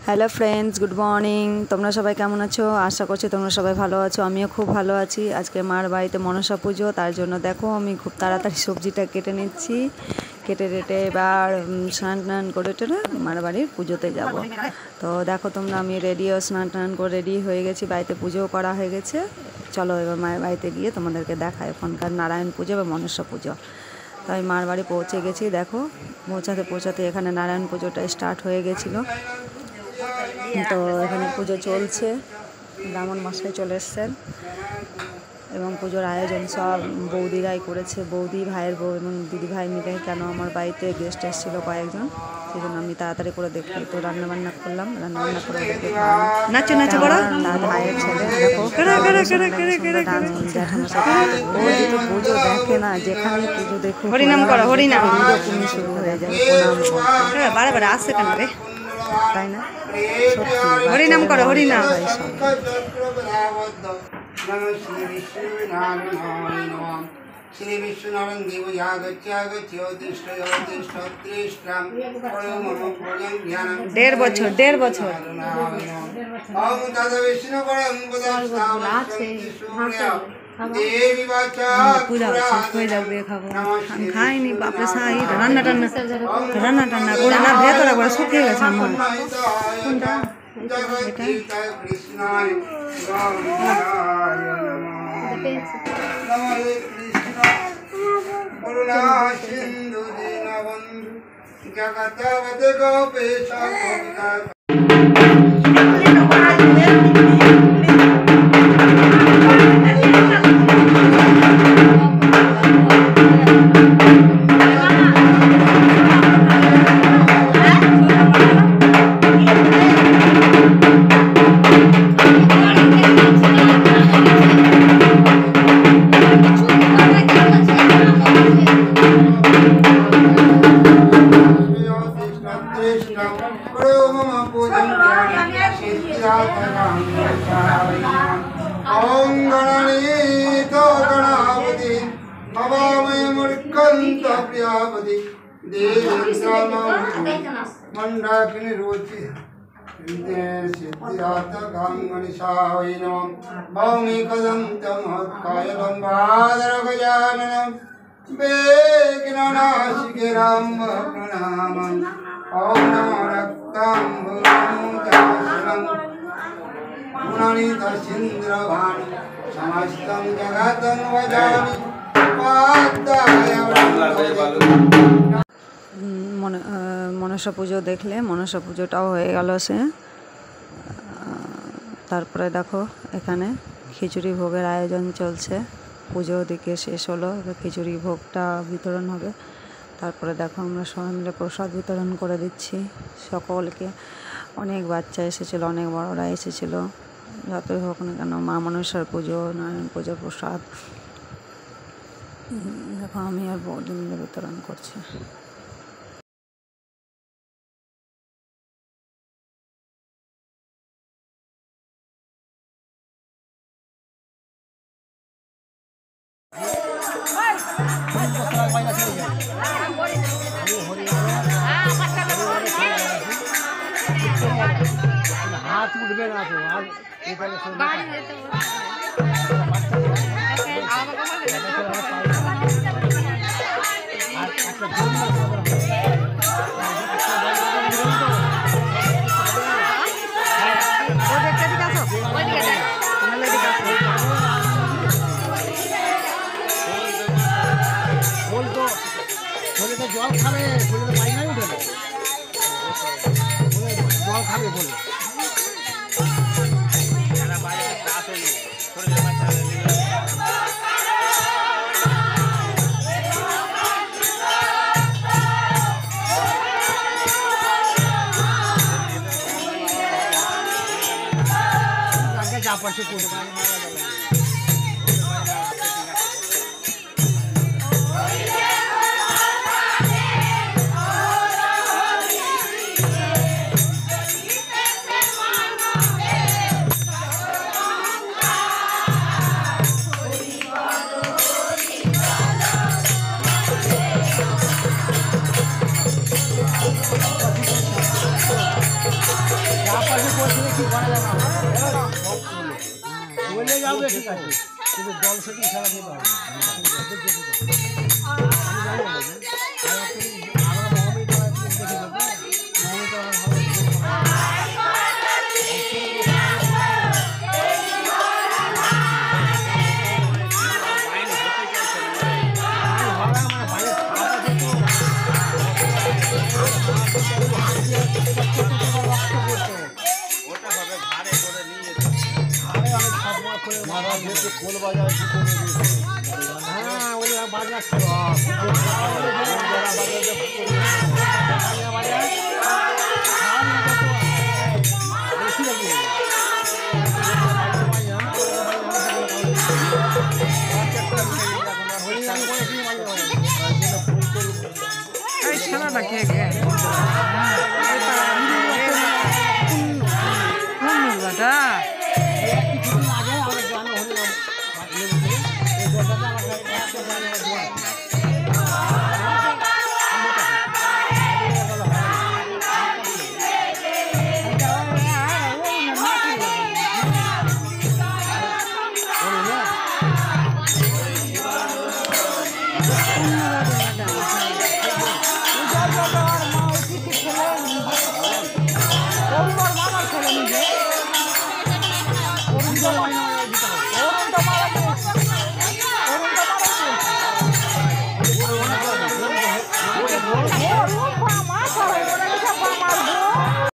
Hello friends, good morning. তোমরা সবাই কেমন আছো? আশা করছি তোমরা সবাই ভালো আছো। আমিও খুব ভালো আছি। আজকে মার বাড়িতে মনসা পুজো, তার জন্য দেখো আমি খুব তাড়াতাড়ি সবজিটা কেটে নিচ্ছি। কেটে এবার স্নান করে টেনে মার বাড়ির পুজোতে যাব। তো দেখো তোমরা, আমি স্নান করে রেডি হয়ে গেছি। বাড়িতে পুজোও করা হয়ে গেছে। চলো এবার মায়ের বাড়িতে গিয়ে তোমাদেরকে দেখায় এখনকার নারায়ণ পুজো বা মনসা পুজো। তো আমি মার বাড়ি পৌঁছে গেছি। দেখো পৌঁছাতে এখানে নারায়ণ পুজোটা স্টার্ট হয়ে গেছিলো। তো এখানে পুজো চলছে, ব্রাহ্মণ মশাই চলে এসছেন এবং পুজোর আয়োজন সব বৌদিরাই করেছে। বৌদি, ভাইয়ের বউ এবং দিদি ভাই মিলে। কেন আমার বাড়িতে গেস্ট এসেছিলো কয়েকজন, সেই জন্য আমি তাড়াতাড়ি করে দেখি। তো রান্নাবান্না করলাম, রান্নাবান্না করে ওদেরকে ভাইয়ের ছেলে দেখো জ্যাঠামশাই পুজো দেখে না, যেখানে পুজো দেখো হরিনাম করো, হরিনাম শুরু হয়ে যায়। বারে আসছে কেন রে, তাই না? হরিনাম করো, হরিনাম। শ্রী বিষ্ণুনারায়ণ দেব দেড় বছর পূজা হয়ে যাবে। খাবো আমি খাইনি, বাপরে সাই রান্না টান্না করে না, ভেতরে করে শুকিয়ে গেছে আমার। কোনটা? মনসা পুজো দেখলে, মনসা পুজোটাও হয়ে গেল সে। তারপরে দেখো এখানে খিচুড়ি ভোগের আয়োজন চলছে। পুজো দিকে শেষ হলো, এবার খিচুড়ি ভোগটা বিতরণ হবে। তারপরে দেখো আমরা সবাই মিলে প্রসাদ বিতরণ করে দিচ্ছি সকলকে। অনেক বাচ্চা এসেছিলো, অনেক বড়রা এসেছিলো। যতই হোক না কেন মা মনসার পুজো, নারায়ণ পুজোর প্রসাদ দেখো আমি আর বৌদি মিলে বিতরণ করছি। হাত উঠবে না তো আর জল খাবে, পায়খানা উঠে জল খাবে বলে। যা পারছে করতে বলে যাবে ঠিক আছে, কিন্তু দল সেটি ইশারা দিতে হবে। খোল বাজার হ্যাঁ ওই বাজার ছানাটা কে কে রবিবার মামার ছেলে নিজে